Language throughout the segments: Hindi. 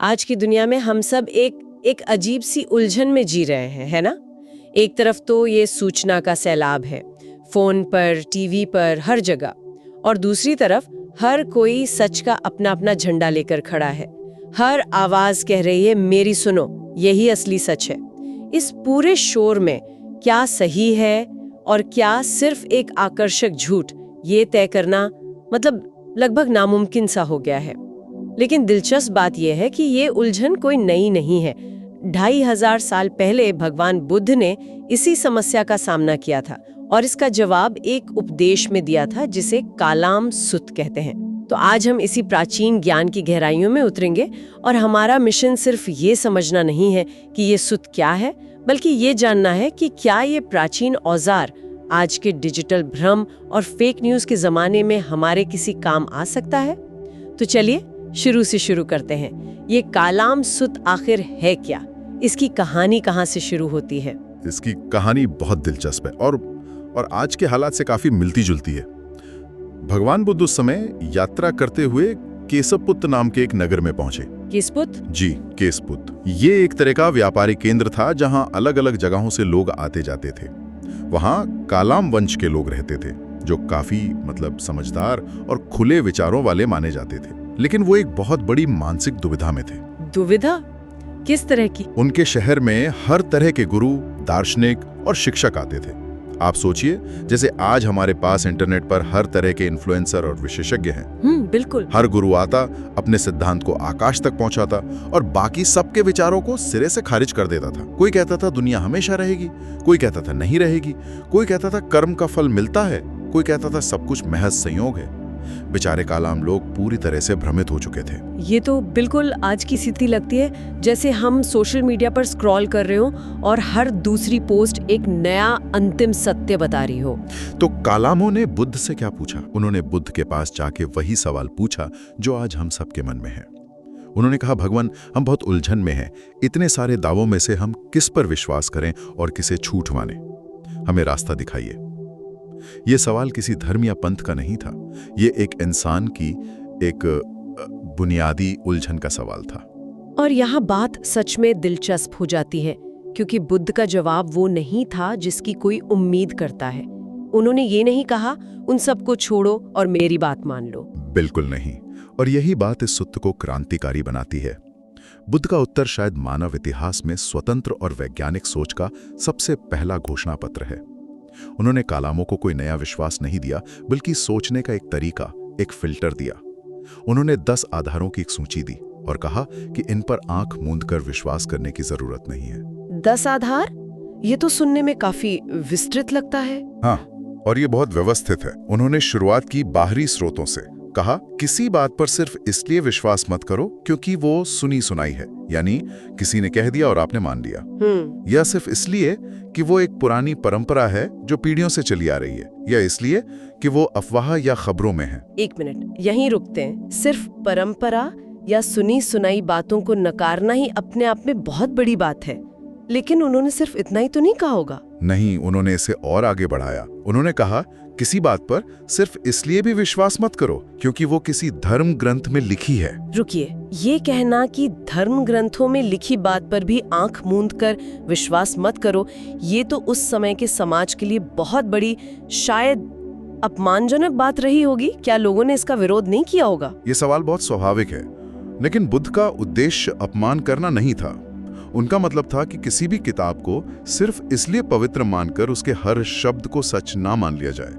आज की दुनिया में हम सब एक अजीब सी उलझन में जी रहे हैं, है ना? एक तरफ तो ये सूचना का सैलाब है, फोन पर, टीवी पर, हर जगह, और दूसरी तरफ हर कोई सच का अपना अपना झंडा लेकर खड़ा है। हर आवाज कह रही है मेरी सुनो, यही असली सच है। इस पूरे शोर में क्या सही है और क्या सिर्फ एक आकर्षक झूठ, ये तय करना मतलब लगभग नामुमकिन सा हो गया है। लेकिन दिलचस्प बात यह है कि ये उलझन कोई नई नहीं है। 2500 साल पहले भगवान बुद्ध ने इसी समस्या का सामना किया था और इसका जवाब एक उपदेश में दिया था जिसे कालाम सुत कहते हैं। तो आज हम इसी प्राचीन ज्ञान की गहराइयों में उतरेंगे और हमारा मिशन सिर्फ ये समझना नहीं है कि ये सुत क्या है, बल्कि ये जानना है कि क्या ये प्राचीन औजार आज के डिजिटल भ्रम और फेक न्यूज के जमाने में हमारे किसी काम आ सकता है। तो चलिए शुरू से शुरू करते हैं। ये कालाम सुत आखिर है क्या? इसकी कहानी कहाँ से शुरू होती है? इसकी कहानी बहुत दिलचस्प है और आज के हालात से काफी मिलती जुलती है। भगवान बुद्ध उस समय यात्रा करते हुए केसपुत नाम के एक नगर में पहुंचे। केसपुत? जी, केसपुत। ये एक तरह का व्यापारिक केंद्र था जहां अलग अलग जगहों से लोग आते जाते थे। वहां कालाम वंश के लोग रहते थे जो काफी समझदार और खुले विचारों वाले माने जाते थे। लेकिन वो एक बहुत बड़ी मानसिक दुविधा में थे। दुविधा? किस तरह की? उनके शहर में हर तरह के गुरु, दार्शनिक और शिक्षक आते थे। आप सोचिए, जैसे आज हमारे पास इंटरनेट पर हर तरह के इन्फ्लुएंसर और विशेषज्ञ हैं। बिल्कुल। हर गुरु आता, अपने सिद्धांत को आकाश तक पहुंचाता और बाकी सबके विचारों को सिरे से खारिज कर देता था। कोई कहता था दुनिया हमेशा रहेगी, कोई कहता था नहीं रहेगी, कोई कहता था कर्म का फल मिलता है, कोई कहता था सब कुछ महज संयोग है। बेचारे कालाम लोग पूरी तरह से भ्रमित हो चुके थे। ये तो बिल्कुल आज की स्थिति लगती है, जैसे हम सोशल मीडिया पर स्क्रॉल कर रहे हो और हर दूसरी पोस्ट एक नया अंतिम सत्य बता रही हो। तो कालामों ने बुद्ध से क्या पूछा? उन्होंने बुद्ध के पास जाके वही सवाल पूछा जो आज हम सबके मन में है। उन्होंने कहा, भगवान, हम बहुत उलझन में हैं। इतने सारे दावों में से हम किस पर विश्वास करें और किसे झूठ माने? हमें रास्ता दिखाइए। ये सवाल किसी धर्म या पंथ का नहीं था, ये एक इंसान की एक बुनियादी उलझन का सवाल था। और यहाँ बात सच में दिलचस्प हो जाती है, क्योंकि बुद्ध का जवाब वो नहीं था जिसकी कोई उम्मीद करता है। उन्होंने ये नहीं कहा उन सबको छोड़ो और मेरी बात मान लो। बिल्कुल नहीं। और यही बात इस सूत्र को क्रांतिकारी बनाती है। बुद्ध का उत्तर शायद मानव इतिहास में स्वतंत्र और वैज्ञानिक सोच का सबसे पहला घोषणा पत्र है। उन्होंने कालामों को कोई नया विश्वास नहीं दिया, बल्कि सोचने का एक तरीका, एक फिल्टर दिया। उन्होंने 10 आधारों की एक सूची दी और कहा कि इन पर आंख मूंद कर विश्वास करने की जरूरत नहीं है। 10 आधार? ये तो सुनने में काफी विस्तृत लगता है। हाँ, और ये बहुत व्यवस्थित है। उन्होंने शुरुआत की बाहरी स्रोतों से। कहा, किसी बात पर सिर्फ इसलिए विश्वास मत करो क्योंकि वो सुनी सुनाई है, यानी किसी ने कह दिया और आपने मान लिया, या सिर्फ इसलिए कि वो एक पुरानी परंपरा है जो पीढ़ियों से चली आ रही है, या इसलिए कि वो अफवाह या खबरों में है। एक मिनट, यहीं रुकते हैं। सिर्फ परंपरा या सुनी सुनाई बातों को नकारना ही अपने आप में बहुत बड़ी बात है, लेकिन उन्होंने सिर्फ इतना ही तो नहीं कहा होगा। नहीं, उन्होंने इसे और आगे बढ़ाया। उन्होंने कहा, किसी बात पर सिर्फ इसलिए भी विश्वास मत करो क्योंकि वो किसी धर्म ग्रंथ में लिखी है। रुकिए, ये कहना कि धर्म ग्रंथों में लिखी बात पर भी आंख मूंद कर विश्वास मत करो, ये तो उस समय के समाज के लिए बहुत बड़ी, शायद अपमानजनक बात रही होगी। क्या लोगों ने इसका विरोध नहीं किया होगा? ये सवाल बहुत स्वाभाविक है, लेकिन बुद्ध का उद्देश्य अपमान करना नहीं था। उनका मतलब था कि किसी भी किताब को सिर्फ इसलिए पवित्र मानकर उसके हर शब्द को सच ना मान लिया जाए।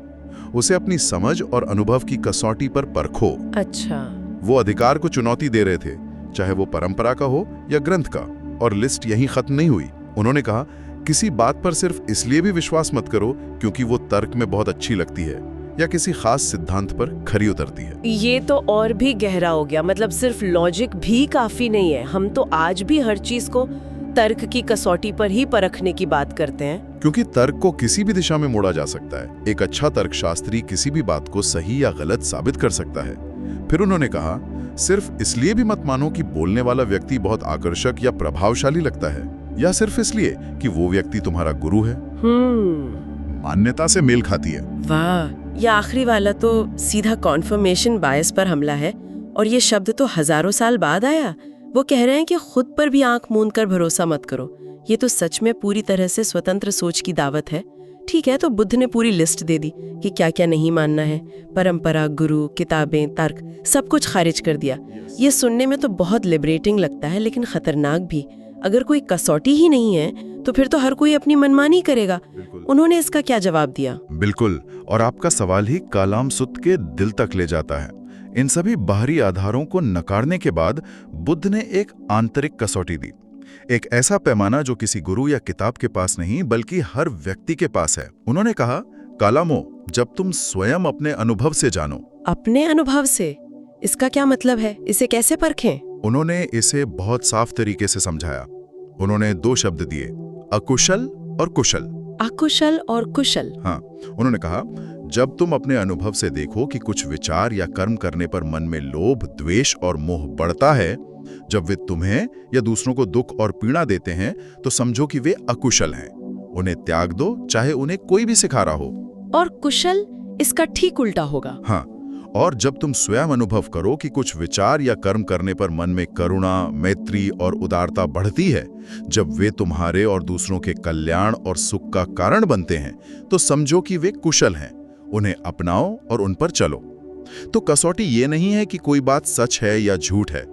उसे अपनी समझ और अनुभव की कसौटी पर परखो। अच्छा। वो अधिकार को चुनौती दे रहे थे, चाहे वो परंपरा का हो या ग्रंथ का, और लिस्ट यहीं खत्म नहीं हुई। उन्होंने कहा, किसी बात पर सिर्फ इसलिए भी विश्वास मत करो क्योंकि वो तर्क में बहुत अच्छी लगती है या किसी खास सिद्धांत पर खरी उतरती है। ये तो और भी गहरा हो गया, मतलब सिर्फ लॉजिक भी काफी नहीं है। हम तो आज भी हर चीज को तर्क की कसौटी पर ही परखने की बात करते हैं, क्योंकि तर्क को किसी भी दिशा में मोड़ा जा सकता है। एक अच्छा तर्कशास्त्री किसी भी बात को सही या गलत साबित कर सकता है। फिर उन्होंने कहा, सिर्फ इसलिए भी मत मानो कि बोलने वाला व्यक्ति बहुत आकर्षक या प्रभावशाली लगता है, या सिर्फ इसलिए कि वो व्यक्ति तुम्हारा गुरु है। मान्यता से मेल खाती है। वाह, यह आखिरी वाला तो सीधा कॉन्फर्मेशन बायस पर हमला है। और ये शब्द तो हजारों साल बाद आया, वो कह रहे हैं कि खुद पर भी आंख मूंद कर भरोसा मत करो। ये तो सच में पूरी तरह से स्वतंत्र सोच की दावत है। ठीक है, तो बुद्ध ने पूरी लिस्ट दे दी कि क्या क्या नहीं मानना है। परंपरा, गुरु, किताबें, तर्क, सब कुछ खारिज कर दिया। ये सुनने में तो बहुत लिबरेटिंग लगता है, लेकिन खतरनाक भी। अगर कोई कसौटी ही नहीं है तो फिर तो हर कोई अपनी मनमानी करेगा। उन्होंने इसका क्या जवाब दिया? बिल्कुल, और आपका सवाल ही कालाम सुत्त के दिल तक ले जाता है। इन सभी बाहरी आधारों को नकारने के बाद बुद्ध ने एक आंतरिक कसौटी दी, एक ऐसा पैमाना जो किसी गुरु या किताब के पास नहीं बल्कि हर व्यक्ति के पास है। उन्होंने कहा, कालामो, जब तुम स्वयं अपने अनुभव से जानो। अपने अनुभव से? इसका क्या मतलब है? इसे कैसे परखें? उन्होंने इसे बहुत साफ तरीके से समझाया। उन्होंने 2 शब्द दिए, अकुशल और कुशल। अकुशल और कुशल? हाँ, उन्होंने कहा, जब तुम अपने अनुभव से देखो कि कुछ विचार या कर्म करने पर मन में लोभ, द्वेष और मोह बढ़ता है, जब वे तुम्हें या दूसरों को दुख और पीड़ा देते हैं, तो समझो कि वे अकुशल हैं। उन्हें त्याग दो, चाहे उन्हें कोई भी सिखा रहा हो। और कुशल इसका ठीक उल्टा होगा। हाँ, और जब तुम स्वयं अनुभव करो कि कुछ विचार या कर्म करने पर मन में करुणा, मैत्री और उदारता बढ़ती है, जब वे तुम्हारे और दूसरों के कल्याण और सुख का कारण बनते हैं, तो समझो कि वे कुशल हैं। उन्हें अपनाओ और उन पर चलो। तो कसौटी ये नहीं है कि कोई बात सच है या झूठ है,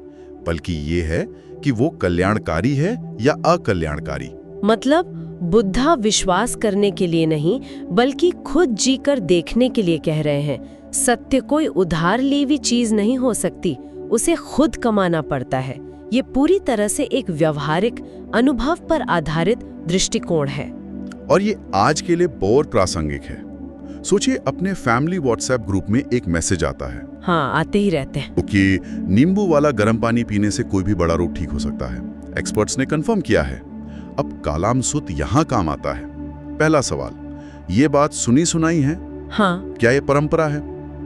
बल्कि ये है कि वो कल्याणकारी है या अकल्याणकारी। मतलब बुद्धा विश्वास करने के लिए नहीं, बल्कि खुद जीकर देखने के लिए कह रहे हैं। सत्य कोई उधार ली हुई चीज नहीं हो सकती, उसे खुद कमाना पड़ता है। ये पूरी तरह से एक व्यवहारिक, अनुभव पर आधारित दृष्टिकोण है। और ये आज के लिए बहुत प्रासंगिक है। सोचिए, अपने फैमिली व्हाट्सएप ग्रुप में एक मैसेज आता है। हाँ, आते ही रहते हैं। कि नींबू वाला गर्म पानी पीने से कोई भी बड़ा रोग ठीक हो सकता है। एक्सपर्ट्स ने कंफर्म किया है। अब कालाम सुत्त यहाँ काम आता है। पहला सवाल, ये बात सुनी सुनाई है? हाँ। क्या ये परंपरा है?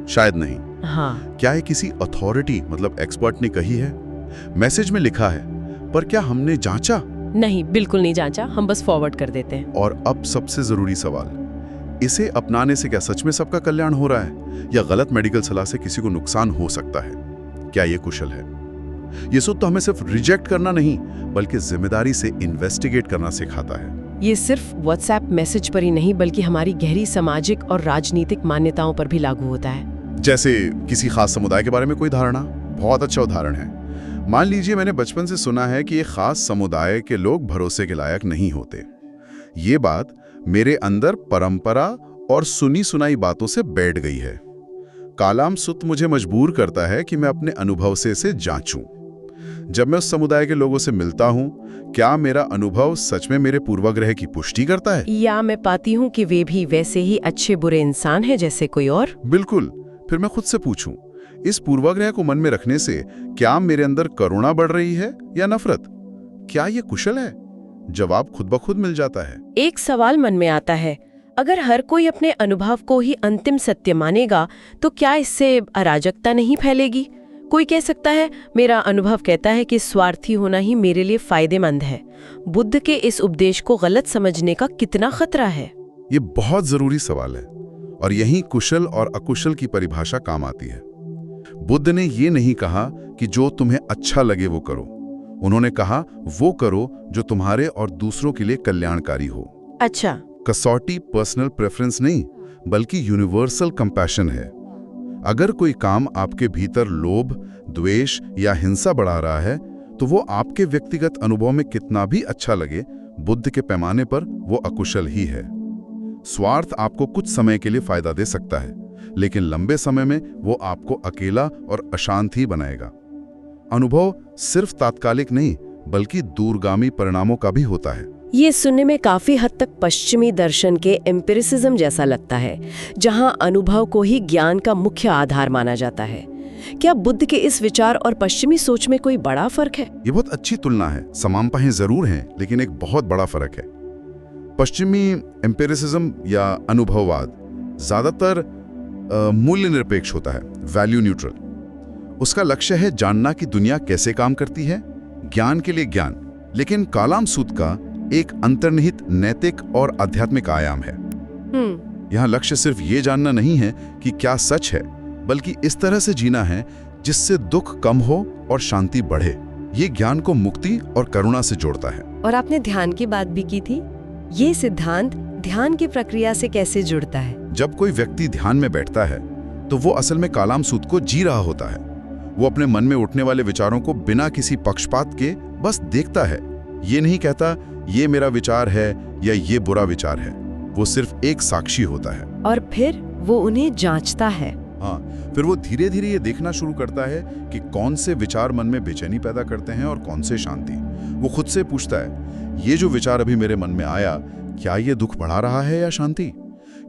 शायद नहीं। हाँ। क्या ये किसी अथॉरिटी मतलब एक्सपर्ट ने कही है? मैसेज में लिखा है, पर क्या हमने जांचा? नहीं, बिल्कुल नहीं जांचा, हम बस फॉरवर्ड कर देते हैं। और अब सबसे जरूरी सवाल, इसे अपनाने से क्या सच में सबका कल्याण हो रहा है, या गलत मेडिकल सलाह से किसी को नुकसान हो सकता है? क्या ये कुशल है? ये सुत्त तो हमें सिर्फ रिजेक्ट करना नहीं, बल्कि जिम्मेदारी से इन्वेस्टिगेट करना सिखाता है। ये सिर्फ व्हाट्सएप मैसेज पर ही नहीं, बल्कि हमारी गहरी सामाजिक और राजनीतिक मान्यताओं पर भी लागू होता है। जैसे किसी खास समुदाय के बारे में कोई धारणा। बहुत अच्छा उदाहरण है। मान लीजिए, मैंने बचपन से सुना है कि एक खास समुदाय के लोग भरोसे के लायक नहीं होते। ये बात मेरे अंदर परंपरा और सुनी सुनाई बातों से बैठ गई है। कालाम सुत्त मुझे मजबूर करता है कि मैं अपने अनुभव से इसे जांचूं। जब मैं उस समुदाय के लोगों से मिलता हूं, क्या मेरा अनुभव सच में मेरे पूर्वाग्रह की पुष्टि करता है, या मैं पाती हूं कि वे भी वैसे ही अच्छे बुरे इंसान हैं जैसे कोई और? बिल्कुल। फिर मैं खुद से पूछूं, इस पूर्वाग्रह को मन में रखने से क्या मेरे अंदर करुणा बढ़ रही है या नफरत? क्या ये कुशल है? जवाब खुद ब खुद मिल जाता है। एक सवाल मन में आता है, अगर हर कोई अपने अनुभव को ही अंतिम सत्य मानेगा, तो क्या इससे अराजकता नहीं फैलेगी? कोई कह सकता है, मेरा अनुभव कहता है कि स्वार्थी होना ही मेरे लिए फायदेमंद है। बुद्ध के इस उपदेश को गलत समझने का कितना खतरा है? ये बहुत जरूरी सवाल है, और यहीं कुशल और अकुशल की परिभाषा काम आती है। बुद्ध ने ये नहीं कहा कि जो तुम्हें अच्छा लगे वो करो। उन्होंने कहा, वो करो जो तुम्हारे और दूसरों के लिए कल्याणकारी हो। अच्छा। कसौटी पर्सनल प्रेफरेंस नहीं, बल्कि यूनिवर्सल कंपैशन है। अगर कोई काम आपके भीतर लोभ, द्वेष या हिंसा बढ़ा रहा है, तो वो आपके व्यक्तिगत अनुभव में कितना भी अच्छा लगे, बुद्ध के पैमाने पर वो अकुशल ही है। स्वार्थ आपको कुछ समय के लिए फायदा दे सकता है, लेकिन लंबे समय में वो आपको अकेला और अशांत ही बनाएगा। अनुभव सिर्फ तात्कालिक नहीं, बल्कि दूरगामी परिणामों का भी होता है। ये सुनने में काफी हद तक पश्चिमी दर्शन के एम्पिरिसिज्म जैसा लगता है, जहां अनुभव को ही ज्ञान का मुख्य आधार माना जाता है। क्या बुद्ध के इस विचार और पश्चिमी सोच में कोई बड़ा फर्क है? ये बहुत अच्छी तुलना है। समानताएं जरूर हैं, लेकिन एक बहुत बड़ा फर्क है। पश्चिमी एम्पिरिसिज्म या अनुभववाद ज्यादातर मूल्य निरपेक्ष होता है, वैल्यू न्यूट्रल। उसका लक्ष्य है जानना कि दुनिया कैसे काम करती है, ज्ञान के लिए ज्ञान। लेकिन कालाम सुत्त का एक अंतर्निहित नैतिक और आध्यात्मिक आयाम है। यहाँ लक्ष्य सिर्फ ये जानना नहीं है कि क्या सच है, बल्कि इस तरह से जीना है जिससे दुख कम हो और शांति बढ़े। ये ज्ञान को मुक्ति और करुणा से जोड़ता है। और आपने ध्यान की बात भी की थी। ये सिद्धांत ध्यान की प्रक्रिया से कैसे जुड़ता है? जब कोई व्यक्ति ध्यान में बैठता है तो वो असल में कालाम सूत को जी रहा होता है। वो अपने मन में उठने वाले विचारों को बिना किसी पक्षपात के बस देखता है। ये नहीं कहता ये मेरा विचार है या ये बुरा विचार है। वो सिर्फ एक साक्षी होता है। और फिर वो उन्हें जांचता है। हाँ, फिर वो धीरे धीरे ये देखना शुरू करता है कि कौन से विचार मन में बेचैनी पैदा करते हैं और कौन से शांति। वो खुद से पूछता है, ये जो विचार अभी मेरे मन में आया, क्या ये दुख बढ़ा रहा है या शांति?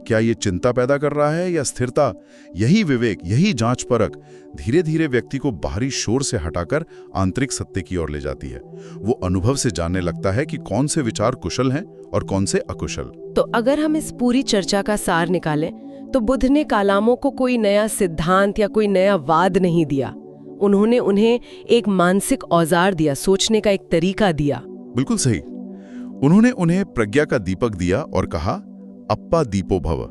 क्या ये चिंता पैदा कर रहा है या स्थिरता? यही विवेक, यही जांच परख धीरे धीरे व्यक्ति को बाहरी शोर से हटाकर आंतरिक सत्य की ओर ले जाती है। वो अनुभव से जानने लगता है कि कौन से विचार कुशल हैं और कौन से अकुशल। तो अगर हम इस पूरी चर्चा का सार निकालें तो बुद्ध ने कालामों को कोई नया सिद्धांत या कोई नया वाद नहीं दिया। उन्होंने उन्हें एक मानसिक औजार दिया, सोचने का एक तरीका दिया। बिल्कुल सही। उन्होंने उन्हें प्रज्ञा का दीपक दिया और कहा, अप्पा दीपो भव,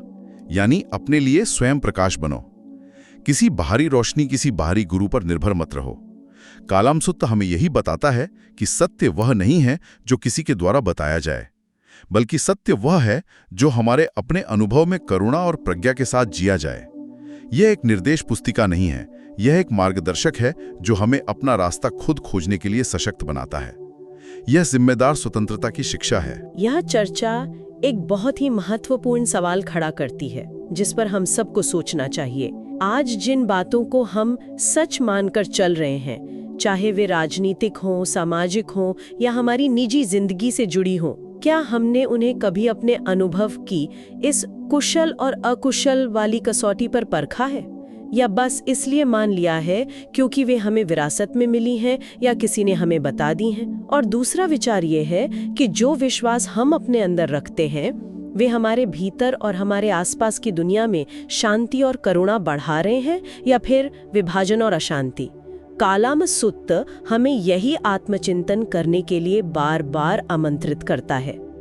यानी अपने लिए स्वयं प्रकाश बनो। किसी बाहरी रोशनी, किसी बाहरी गुरु पर निर्भर मत रहो। कालाम सूत्र हमें यही बताता है कि सत्य वह नहीं है जो किसी के द्वारा बताया जाए, बल्कि सत्य वह है जो हमारे अपने अनुभव में करुणा और प्रज्ञा के साथ जिया जाए। यह एक निर्देश पुस्तिका नहीं है, यह एक मार्गदर्शक है जो हमें अपना रास्ता खुद खोजने के लिए सशक्त बनाता है। यह जिम्मेदार स्वतंत्रता की शिक्षा है। यह चर्चा एक बहुत ही महत्वपूर्ण सवाल खड़ा करती है जिस पर हम सबको सोचना चाहिए। आज जिन बातों को हम सच मानकर चल रहे हैं, चाहे वे राजनीतिक हों, सामाजिक हों या हमारी निजी जिंदगी से जुड़ी हों, क्या हमने उन्हें कभी अपने अनुभव की इस कुशल और अकुशल वाली कसौटी पर परखा है, या बस इसलिए मान लिया है क्योंकि वे हमें विरासत में मिली हैं या किसी ने हमें बता दी हैं? और दूसरा विचार ये है कि जो विश्वास हम अपने अंदर रखते हैं वे हमारे भीतर और हमारे आसपास की दुनिया में शांति और करुणा बढ़ा रहे हैं या फिर विभाजन और अशांति। कालाम सूत्र हमें यही आत्मचिंतन करने के लिए बार बार आमंत्रित करता है।